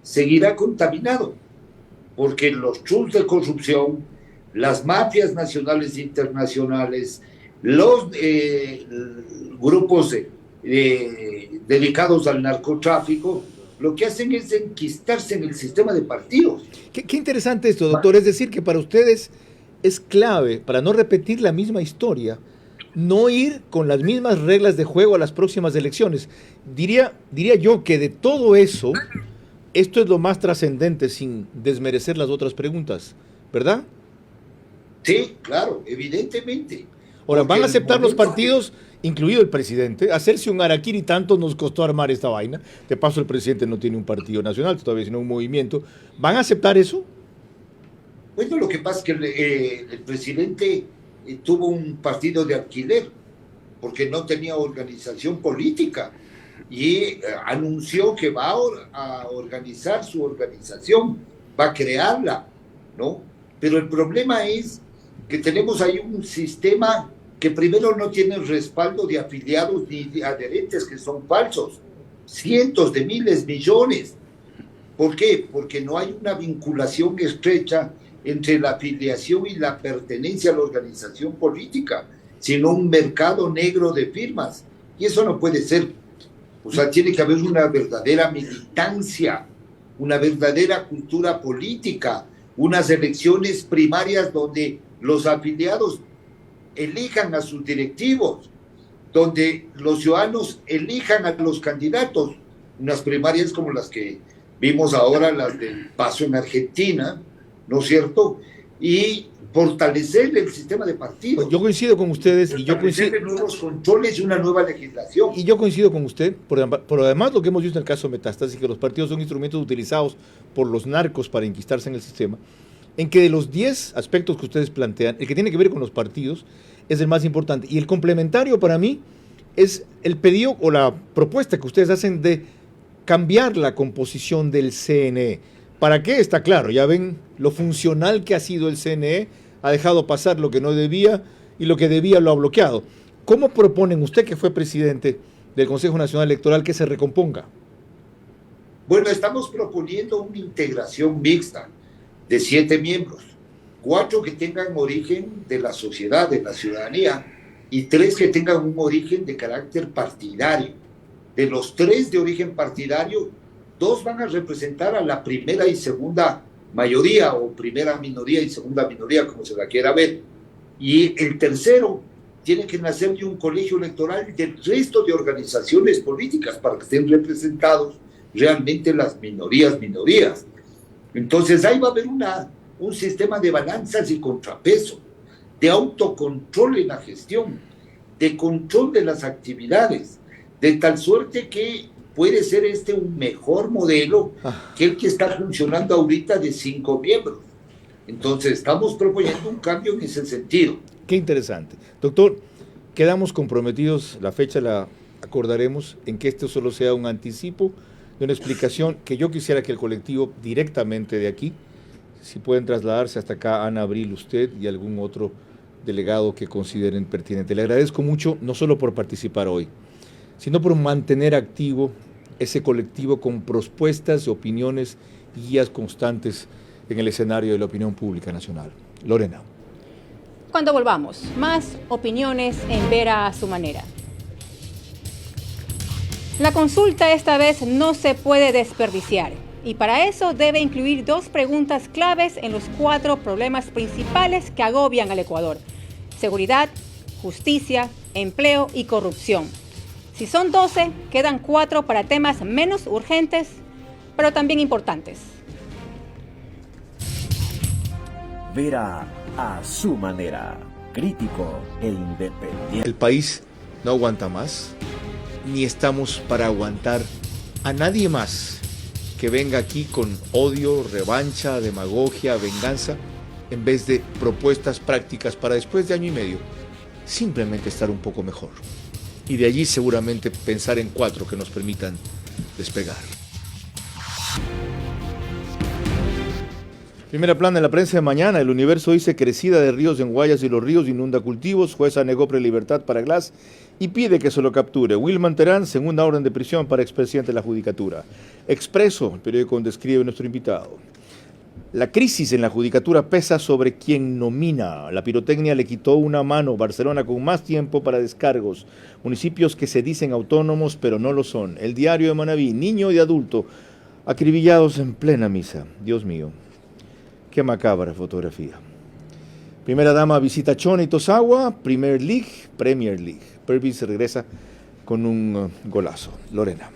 seguirá contaminado, porque los trulls de corrupción, las mafias nacionales e internacionales, los grupos dedicados al narcotráfico, lo que hacen es enquistarse en el sistema de partidos. Qué interesante esto, doctor. Es decir, que para ustedes es clave, para no repetir la misma historia, no ir con las mismas reglas de juego a las próximas elecciones. Diría yo que de todo eso, esto es lo más trascendente, sin desmerecer las otras preguntas, ¿verdad? Sí, claro, evidentemente. Ahora, ¿van a aceptar los partidos, incluido el presidente? Hacerse un harakiri, tanto nos costó armar esta vaina. De paso, el presidente no tiene un partido nacional todavía, sino un movimiento. ¿Van a aceptar eso? Bueno, lo que pasa es que el presidente tuvo un partido de alquiler, porque no tenía organización política, y anunció que va a organizar su organización, va a crearla, ¿no? Pero el problema es que tenemos ahí un sistema que primero no tiene respaldo de afiliados ni de adherentes, que son falsos, cientos de miles, millones. ¿Por qué? Porque no hay una vinculación estrecha entre la afiliación y la pertenencia a la organización política, sino un mercado negro de firmas. Y eso no puede ser. O sea, tiene que haber una verdadera militancia, una verdadera cultura política, unas elecciones primarias donde los afiliados elijan a sus directivos, donde los ciudadanos elijan a los candidatos, unas primarias como las que vimos ahora, las del Paso en Argentina, ¿no es cierto? Y fortalecer el sistema de partidos. Yo coincido con ustedes y yo coincido nuevos controles y una nueva legislación. Y yo coincido con usted, pero además lo que hemos visto en el caso de Metástasis, que los partidos son instrumentos utilizados por los narcos para enquistarse en el sistema, en que de los 10 aspectos que ustedes plantean, el que tiene que ver con los partidos es el más importante. Y el complementario para mí es el pedido o la propuesta que ustedes hacen de cambiar la composición del CNE. ¿Para qué? Está claro, ya ven lo funcional que ha sido el CNE, ha dejado pasar lo que no debía y lo que debía lo ha bloqueado. ¿Cómo proponen usted, que fue presidente del Consejo Nacional Electoral, que se recomponga? Bueno, estamos proponiendo una integración mixta de 7 miembros, 4 que tengan origen de la sociedad, de la ciudadanía, y 3 que tengan un origen de carácter partidario. De los 3 de origen partidario, 2 van a representar a la primera y segunda mayoría, o primera minoría y segunda minoría, como se la quiera ver. Y el tercero tiene que nacer de un colegio electoral del resto de organizaciones políticas para que estén representados realmente las minorías. Entonces ahí va a haber un sistema de balanzas y contrapeso, de autocontrol en la gestión, de control de las actividades, de tal suerte que puede ser un mejor modelo que el que está funcionando ahorita de 5 miembros. Entonces estamos proponiendo un cambio en ese sentido. Qué interesante. Doctor, quedamos comprometidos, la fecha la acordaremos, en que esto solo sea un anticipo de una explicación que yo quisiera que el colectivo directamente de aquí, si pueden trasladarse hasta acá, Ana Abril, usted y algún otro delegado que consideren pertinente. Le agradezco mucho, no solo por participar hoy, sino por mantener activo ese colectivo con propuestas, opiniones y guías constantes en el escenario de la opinión pública nacional. Lorena. Cuando volvamos, más opiniones en Vera a su manera. La consulta esta vez no se puede desperdiciar y para eso debe incluir 2 preguntas claves en los 4 problemas principales que agobian al Ecuador: seguridad, justicia, empleo y corrupción. Si son 12, quedan 4 para temas menos urgentes, pero también importantes. Vera a su manera. Crítico e independiente. El país no aguanta más, ni estamos para aguantar a nadie más que venga aquí con odio, revancha, demagogia, venganza, en vez de propuestas prácticas para después de año y medio simplemente estar un poco mejor. Y de allí seguramente pensar en 4 que nos permitan despegar. Primera plana en la prensa de mañana. El Universo dice: crecida de ríos en Guayas y los ríos inunda cultivos. Jueza negó prelibertad para Glass y pide que se lo capture. Wilman Terán, segunda orden de prisión para expresidente de la Judicatura. Expreso, el periódico donde escribe nuestro invitado. La crisis en la Judicatura pesa sobre quien nomina. La pirotecnia le quitó una mano. Barcelona con más tiempo para descargos. Municipios que se dicen autónomos pero no lo son. El Diario de Manabí, niño y adulto acribillados en plena misa. Dios mío, qué macabra fotografía. Primera dama visita Chone y Tosagua. Premier League. Purvis regresa con un golazo. Lorena.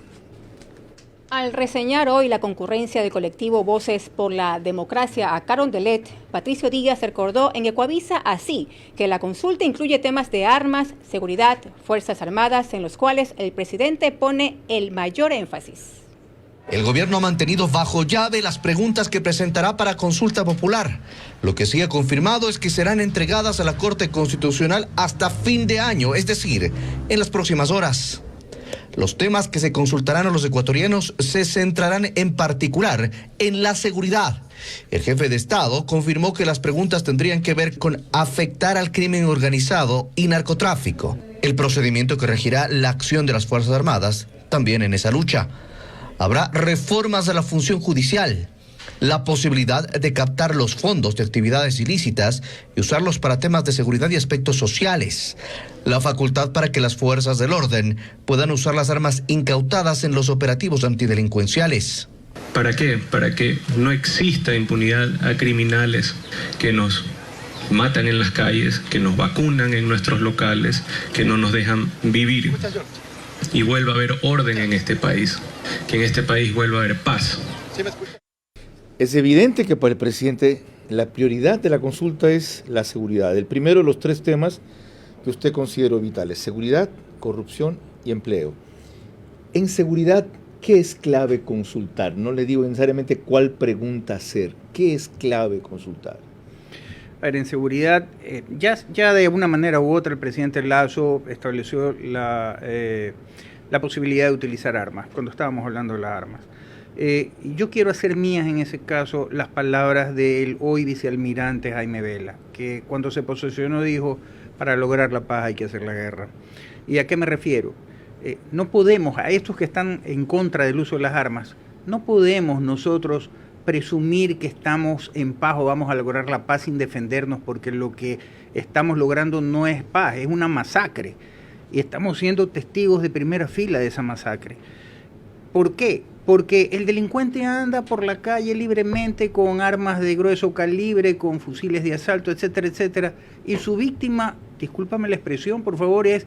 Al reseñar hoy la concurrencia del colectivo Voces por la Democracia a Carondelet, Patricio Díaz recordó en Ecuavisa así que la consulta incluye temas de armas, seguridad, fuerzas armadas, en los cuales el presidente pone el mayor énfasis. El gobierno ha mantenido bajo llave las preguntas que presentará para consulta popular. Lo que sí ha confirmado es que serán entregadas a la Corte Constitucional hasta fin de año, es decir, en las próximas horas. Los temas que se consultarán a los ecuatorianos se centrarán en particular en la seguridad. El jefe de Estado confirmó que las preguntas tendrían que ver con afectar al crimen organizado y narcotráfico. El procedimiento que regirá la acción de las Fuerzas Armadas también en esa lucha. Habrá reformas a la función judicial, la posibilidad de captar los fondos de actividades ilícitas y usarlos para temas de seguridad y aspectos sociales, la facultad para que las fuerzas del orden puedan usar las armas incautadas en los operativos antidelincuenciales. ¿Para qué? Para que no exista impunidad a criminales que nos matan en las calles, que nos vacunan en nuestros locales, que no nos dejan vivir. Y vuelva a haber orden en este país, que en este país vuelva a haber paz. Es evidente que para el presidente la prioridad de la consulta es la seguridad. El primero de los 3 temas que usted consideró vitales: seguridad, corrupción y empleo. En seguridad, ¿qué es clave consultar? No le digo necesariamente cuál pregunta hacer. ¿Qué es clave consultar? A ver, en seguridad, ya de una manera u otra el presidente Lasso estableció la posibilidad de utilizar armas, cuando estábamos hablando de las armas. Yo quiero hacer mías en ese caso las palabras del hoy vicealmirante Jaime Vela, que cuando se posesionó dijo: para lograr la paz hay que hacer la guerra. ¿Y a qué me refiero? No podemos, a estos que están en contra del uso de las armas, no podemos nosotros presumir que estamos en paz o vamos a lograr la paz sin defendernos, porque lo que estamos logrando no es paz, es una masacre. Y estamos siendo testigos de primera fila de esa masacre. ¿Por qué? Porque el delincuente anda por la calle libremente con armas de grueso calibre, con fusiles de asalto, etcétera, etcétera. Y su víctima, discúlpame la expresión, por favor, es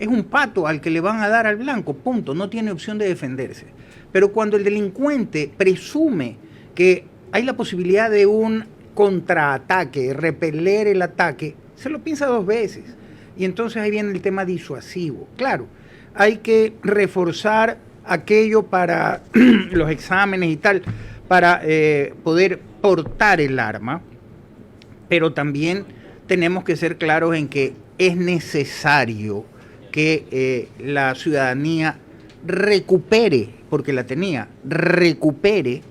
un pato al que le van a dar al blanco, punto. No tiene opción de defenderse. Pero cuando el delincuente presume que hay la posibilidad de un contraataque, repeler el ataque, se lo piensa 2 veces. Y entonces ahí viene el tema disuasivo. Claro, hay que reforzar aquello para los exámenes y tal, para poder portar el arma, pero también tenemos que ser claros en que es necesario que la ciudadanía recupere, porque la tenía, recupere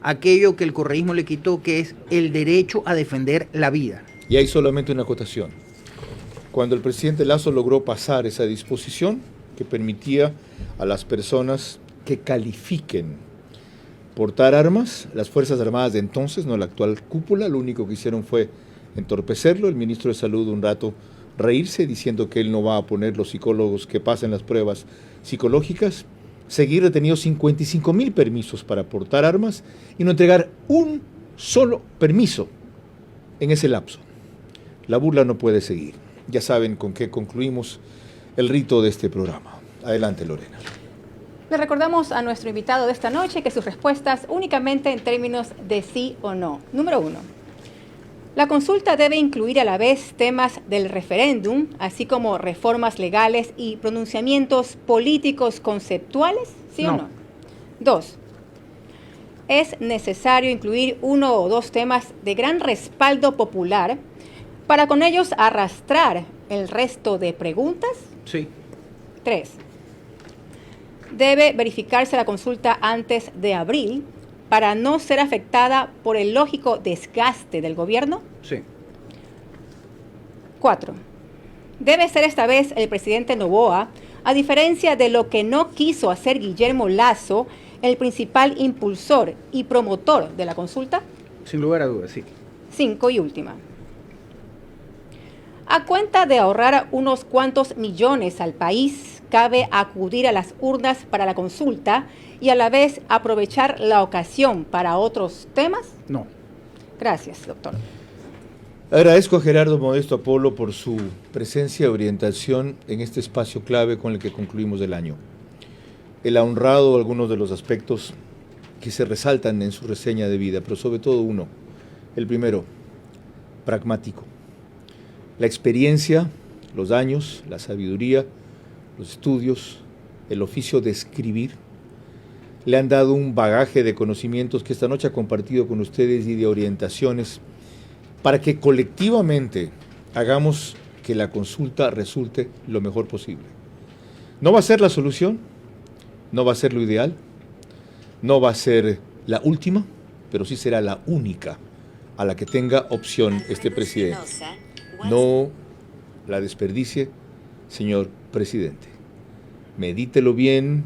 aquello que el correísmo le quitó, que es el derecho a defender la vida. Y hay solamente una acotación. Cuando el presidente Lasso logró pasar esa disposición que permitía a las personas que califiquen portar armas, las Fuerzas Armadas de entonces, no la actual cúpula, lo único que hicieron fue entorpecerlo. El ministro de Salud un rato reírse diciendo que él no va a poner los psicólogos que pasen las pruebas psicológicas, seguir retenidos 55,000 permisos para portar armas y no entregar un solo permiso en ese lapso. La burla no puede seguir. Ya saben con qué concluimos el rito de este programa. Adelante, Lorena. Le recordamos a nuestro invitado de esta noche que sus respuestas únicamente en términos de sí o no. Número 1. La consulta debe incluir a la vez temas del referéndum, así como reformas legales y pronunciamientos políticos conceptuales, ¿sí o no? 2. Es necesario incluir 1 o 2 temas de gran respaldo popular para con ellos arrastrar el resto de preguntas. Sí. 3. Debe verificarse la consulta antes de abril para no ser afectada por el lógico desgaste del gobierno. Sí. 4. Debe ser esta vez el presidente Noboa, a diferencia de lo que no quiso hacer Guillermo Lasso, el principal impulsor y promotor de la consulta. Sin lugar a dudas, sí. 5 y última. A cuenta de ahorrar unos cuantos millones al país, cabe acudir a las urnas para la consulta y a la vez aprovechar la ocasión para otros temas. No. Gracias, doctor. Agradezco a Gerardo Modesto Apolo por su presencia y orientación en este espacio clave con el que concluimos el año. Él ha honrado algunos de los aspectos que se resaltan en su reseña de vida, pero sobre todo uno, el primero, pragmático. La experiencia, los años, la sabiduría, los estudios, el oficio de escribir, le han dado un bagaje de conocimientos que esta noche ha compartido con ustedes y de orientaciones para que colectivamente hagamos que la consulta resulte lo mejor posible. No va a ser la solución, no va a ser lo ideal, no va a ser la última, pero sí será la única a la que tenga opción este presidente. No la desperdicie, señor presidente. Medítelo bien,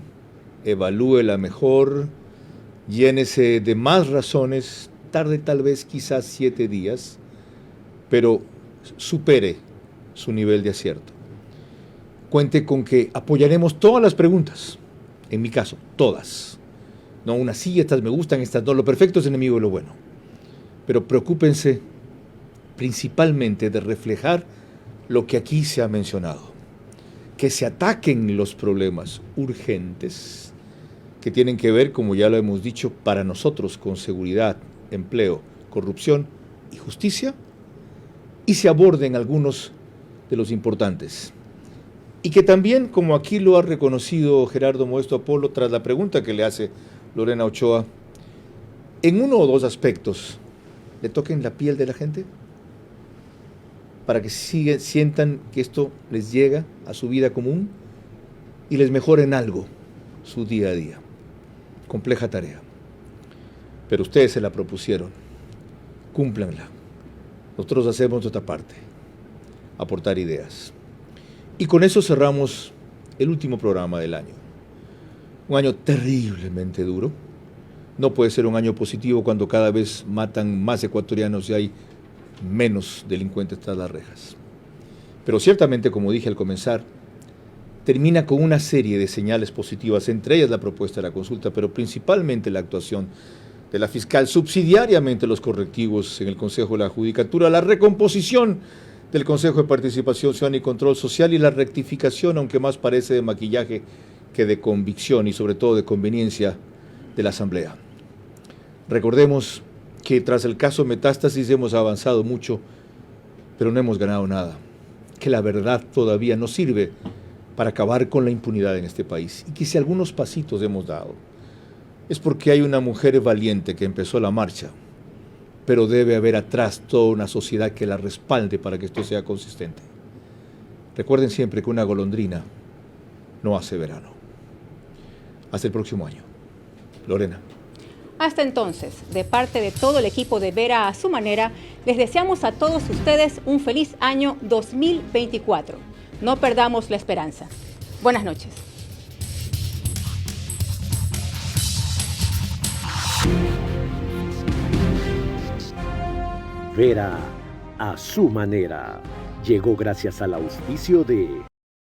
evalúela mejor, llénese de más razones, tarde tal vez quizás 7 días, pero supere su nivel de acierto. Cuente con que apoyaremos todas las preguntas, en mi caso, todas. No unas sí, estas me gustan, estas no, lo perfecto es enemigo de lo bueno. Pero preocúpense principalmente de reflejar lo que aquí se ha mencionado, que se ataquen los problemas urgentes que tienen que ver, como ya lo hemos dicho, para nosotros con seguridad, empleo, corrupción y justicia, y se aborden algunos de los importantes. Y que también, como aquí lo ha reconocido Gerardo Modesto Apolo tras la pregunta que le hace Lorena Ochoa, en 1 o 2 aspectos le toquen la piel de la gente, para que sientan que esto les llega a su vida común y les mejore en algo su día a día. Compleja tarea. Pero ustedes se la propusieron. Cúmplanla. Nosotros hacemos otra parte. Aportar ideas. Y con eso cerramos el último programa del año. Un año terriblemente duro. No puede ser un año positivo cuando cada vez matan más ecuatorianos y hay menos delincuentes tras las rejas. Pero ciertamente, como dije al comenzar, termina con una serie de señales positivas, entre ellas la propuesta de la consulta, pero principalmente la actuación de la fiscal, subsidiariamente los correctivos en el Consejo de la Judicatura, la recomposición del Consejo de Participación Ciudadana y Control Social y la rectificación, aunque más parece de maquillaje que de convicción y sobre todo de conveniencia, de la Asamblea. Recordemos que tras el caso Metástasis hemos avanzado mucho, pero no hemos ganado nada, que la verdad todavía no sirve para acabar con la impunidad en este país, y que si algunos pasitos hemos dado, es porque hay una mujer valiente que empezó la marcha, pero debe haber atrás toda una sociedad que la respalde para que esto sea consistente. Recuerden siempre que una golondrina no hace verano. Hasta el próximo año. Lorena. Hasta entonces, de parte de todo el equipo de Vera a su manera, les deseamos a todos ustedes un feliz año 2024. No perdamos la esperanza. Buenas noches. Vera a su manera. Llegó gracias al auspicio de